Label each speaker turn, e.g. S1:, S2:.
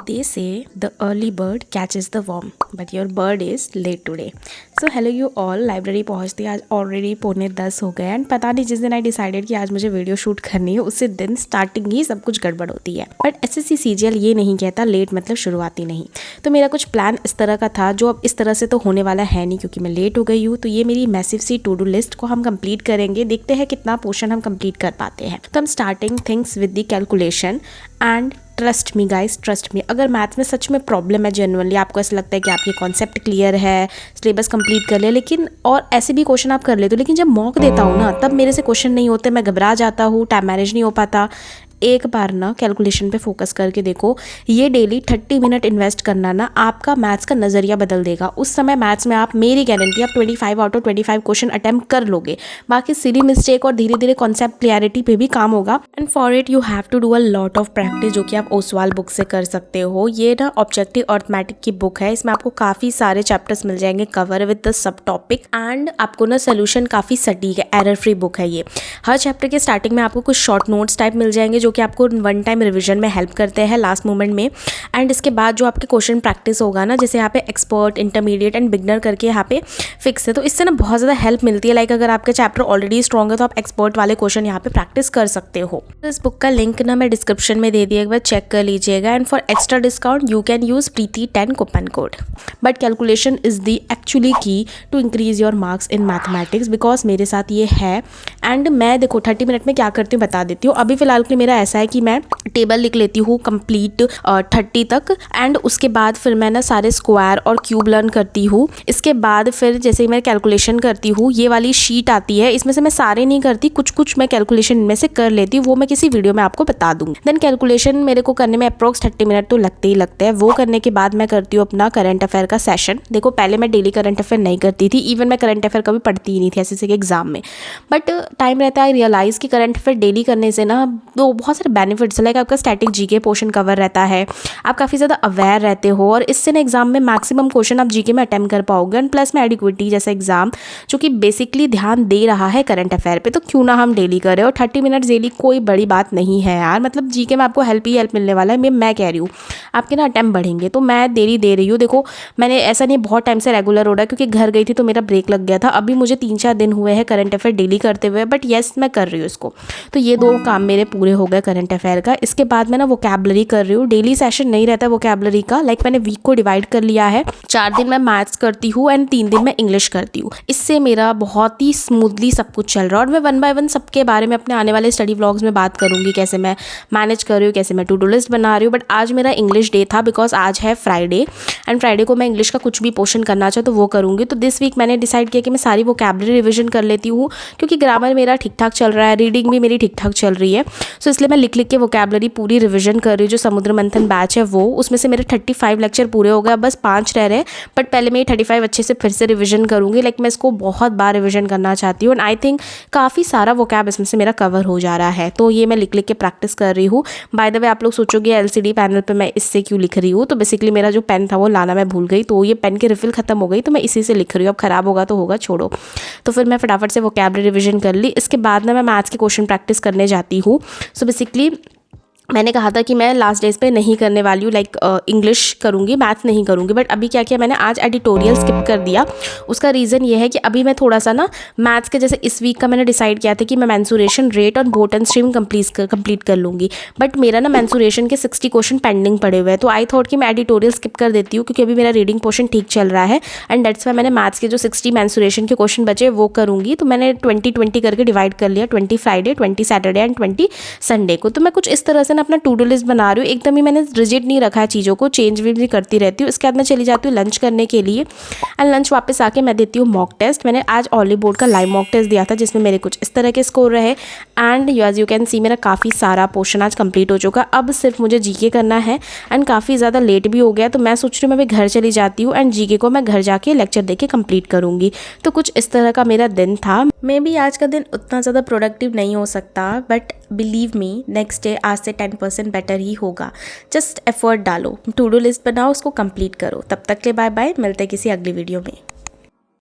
S1: They say the early bird catches the worm, but your bird is late today. So hello you all, library पहुँचती आज already 9:45 हो गए and पता नहीं जिस दिन आई डिसाइडेड कि आज मुझे वीडियो शूट करनी है उसी दिन स्टार्टिंग ही सब कुछ गड़बड़ होती है। बट एसएससी सीजीएल ये नहीं कहता लेट मतलब शुरुआती नहीं। तो मेरा कुछ प्लान इस तरह का था जो अब इस तरह से तो होने वाला है नहीं क्योंकि मैं लेट हो गई हूँ। तो ये मेरी मैसिव सी टू डू लिस्ट को हम कंप्लीट करेंगे, देखते हैं कितना पोर्शन हम कंप्लीट कर पाते हैं। तो हम starting things with the calculation and trust me guys, trust me, अगर मैथ्स में सच में प्रॉब्लम है जेन्युइनली, आपको ऐसा लगता है कि आपके कॉन्सेप्ट क्लियर है, सिलेबस कंप्लीट कर ले, लेकिन और ऐसे भी क्वेश्चन आप कर लेते हो, लेकिन जब मॉक देता हूँ ना तब मेरे से क्वेश्चन नहीं होते, मैं घबरा जाता हूँ, टाइम मैनेज नहीं हो पाता। एक बार ना कैलकुलेशन पे फोकस करके देखो, ये डेली 30 मिनट इन्वेस्ट करना ना आपका मैथ्स का नज़रिया बदल देगा। उस समय मैथ्स में आप, मेरी गारंटी, आप 25 आउट ऑफ 25 क्वेश्चन अटैम्प्ट कर लोगे। बाकी सिली मिस्टेक और धीरे धीरे कॉन्सेप्ट क्लियरिटी पे भी काम होगा। And for it you have to do a lot of practice, जो कि आप ओसवाल बुक से कर सकते हो। ये ना ऑब्जेक्टिव अर्थमेटिक की बुक है, इसमें आपको काफ़ी सारे चैप्टर्स मिल जाएंगे cover with the sub topic and आपको ना सोल्यूशन काफ़ी सटीक है, एरर फ्री बुक है ये। हर चैप्टर के स्टार्टिंग में आपको कुछ शॉर्ट नोट्स टाइप मिल जाएंगे जो कि आपको वन टाइम रिवीजन में हेल्प करते हैं लास्ट मोमेंट में। एंड इसके बाद जो आपके क्वेश्चन प्रैक्टिस होगा ना, जैसे यहाँ पे एक्सपर्ट, इंटरमीडिएट एंड बिगनर करके यहाँ पे फिक्स है, तो इससे ना बहुत ज़्यादा हेल्प मिलती है। लाइक अगर आपका चैप्टर ऑलरेडी स्ट्रॉन्ग है तो आप एक्सपर्ट वाले क्वेश्चन यहाँ पे प्रैक्टिस कर सकते हो। तो इस बुक का लिंक ना मैं डिस्क्रिप्शन में दे दिया, एक बार चेक कर लीजिएगा। And for extra discount you can use Preeti 10 coupon code. But calculation is the actually key to increase your marks in mathematics, because मेरे साथ ये है। एंड मैं देखो 30 मिनट में क्या करती हूँ बता देती हूँ। अभी फिलहाल के लिए मेरा ऐसा है कि मैं टेबल लिख लेती हूँ कंप्लीट 30 तक, एंड उसके बाद फिर मैं ना सारे स्क्वायर और क्यूब लर्न करती हूँ। इसके बाद फिर जैसे मैं कैलकुलेशन करती हूँ, ये वाली शीट आती है, इसमें से मैं सारे नहीं करती, कुछ कुछ मैं कैलकुलेशन इनमें से कर लेती हूँ, वो मैं किसी वीडियो में आपको बता दूँगी। देन कैलकुलेशन मेरे को करने में अप्रोक्स 30 मिनट तो लगते ही लगते हैं। वो करने के बाद मैं करती हूँ अपना करंट अफेयर का सेशन। देखो पहले मैं डेली करंट अफेयर नहीं करती थी, इवन मैं करंट अफेयर कभी पढ़ती ही नहीं थी ऐसे के एग्जाम में। बट टाइम रहता है, रियलाइज़ कि करंट अफेयर डेली करने से ना तो बहुत सारे बेनिफिट्स, लाइक आपका स्टैटिक जीके पोर्शन कवर रहता है, आप काफ़ी ज़्यादा अवेयर रहते हो, और इससे ना एग्जाम में मैक्सिमम क्वेश्चन आप जीके में अटेम्प्ट कर पाओगे। एंड प्लस में एडिक्विटी जैसा एग्जाम जो कि बेसिकली ध्यान दे रहा है करंट अफेयर पे, तो क्यों ना हम डेली करें। और 30 मिनट डेली कोई बड़ी बात नहीं है यार, मतलब जीके में आपको हेल्प ही हेल्प मिलने वाला है। मैं कह रही हूँ आपके ना अटेम्प्ट बढ़ेंगे, तो मैं देरी दे रही हूँ। देखो मैंने ऐसा नहीं बहुत टाइम से रेगुलर हो रहा है, क्योंकि घर गई थी तो मेरा ब्रेक लग गया था। अभी मुझे 3-4 दिन हुए हैं करंट अफेयर डेली करते हुए, बट येस मैं कर रही हूँ इसको। तो ये 2 काम मेरे पूरे हो गए करंट अफेयर का। इसके बाद मैं ना वोकैबुलरी कर रही हूँ। डेली सेशन नहीं रहता वोकैबुलरी का, लाइक मैंने वीक को डिवाइड कर लिया है। 4 दिन मैं मैथ्स करती हूँ एंड 3 दिन मैं इंग्लिश करती हूँ। इससे मेरा बहुत ही स्मूथली सब कुछ चल रहा है। और मैं 1 बाय 1 सबके बारे में अपने आने वाले स्टडी व्लॉग्स में बात करूँगी, कैसे मैं मैनेज कर रही हूँ, कैसे मैं टू डू लिस्ट बना रही हूँ। बट आज मेरा इंग्लिश डे था, बिकॉज आज है फ्राइडे, एंड फ्राइडे को मैं इंग्लिश का कुछ भी पोर्शन करना चाहूँ तो वो करूँगी। तो दिस वीक मैंने डिसाइड किया कि मैं सारी वोकैबुलरी रिविजन कर लेती हूँ, क्योंकि ग्रामर मेरा ठीक ठाक चल रहा है, रीडिंग भी मेरी ठीक ठाक चल रही है। सो इसलिए मैं लिख लिख के वोकैबुलरी पूरी रिविजन कर रही हूँ। जो समुद्र मंथन बैच है वो, उसमें से मेरे 35 लेक्चर पूरे हो गए, बस 5 रह रहे। बट पहले मैं 35 अच्छे से फिर से रिविजन करूँगी, लाइक मैं इसको बहुत बार रिविजन करना चाहती हूँ। एंड आई थिंक काफ़ी सारा वोकैब इसमें से मेरा कवर हो जा रहा है, तो ये मैं लिख लिख के प्रैक्टिस कर रही हूँ। बाय द वे आप लोग सोचोगे एलसीडी पैनल पे मैं इससे क्यों लिख रही हूँ, तो बेसिकली मेरा जो पेन था वो लाना मैं भूल गई, तो ये पेन की रिफिल खत्म हो गई, तो मैं इसी से लिख रही हूँ। अब खराब होगा तो होगा, छोड़ो। तो फिर मैं फटाफट से वोकैबुलरी रिविजन कर ली। इसके बाद ना मैं मैथ्स के क्वेश्चन प्रैक्टिस करने जाती हूँ। सो बेसिकली मैंने कहा था कि मैं लास्ट डेज पे नहीं करने वाली हूँ, लाइक इंग्लिश करूँगी, मैथ्स नहीं करूँगी। बट अभी क्या किया मैंने, आज एडिटोरियल स्किप कर दिया। उसका रीज़न ये है कि अभी मैं थोड़ा सा ना मैथ्स के, जैसे इस वीक का मैंने डिसाइड किया था कि मैं मेंसुरेशन रेट और बोट एंड स्ट्रीम कंप्लीट कर लूँगी। बट मेरा ना मेंसुरेशन के 60 क्वेश्चन पेंडिंग पड़े हुए हैं, तो आई थॉट कि मैं एडिटोरियल स्किप कर देती हूँ, क्योंकि अभी मेरा रीडिंग पोर्शन ठीक चल रहा है। एंड दैट्स वाई मैंने मैथ्स के जो 60 मेंसुरेशन के क्वेश्चन बचे वो करूँगी। तो मैंने 20-20 करके डिवाइड कर लिया, 20 फ्राइडे, 20 सैटरडे एंड 20 संडे को। तो मैं कुछ इस तरह से ना अपना टू डू लिस्ट बना रही हूँ। एकदम ही मैंने रिजिड नहीं रखा है चीज़ों को, चेंज भी करती रहती हूँ। इसके बाद मैं चली जाती हूँ लंच करने के लिए, एंड लंच वापस आके मैं देती हूँ मॉक टेस्ट। मैंने आज ऑली बोर्ड का लाइव मॉक टेस्ट दिया था, जिसमें मेरे कुछ इस तरह के स्कोर रहे। And as you can see मेरा काफ़ी सारा पोर्शन आज कंप्लीट हो चुका। अब सिर्फ मुझे जीके करना है, एंड काफ़ी ज़्यादा लेट भी हो गया, तो मैं सोच रही हूँ मैं भी घर चली जाती हूँ, एंड जीके को मैं घर जाके लेक्चर दे के कंप्लीट करूँगी। तो कुछ इस तरह का मेरा दिन था। मे बी आज का दिन उतना ज़्यादा प्रोडक्टिव नहीं हो सकता, but believe me next day आज से 10% बेटर ही होगा। जस्ट एफर्ट डालो, टू डू लिस्ट बनाओ, उसको कंप्लीट करो। तब तक के बाय बाय, मिलते हैं किसी अगली वीडियो में।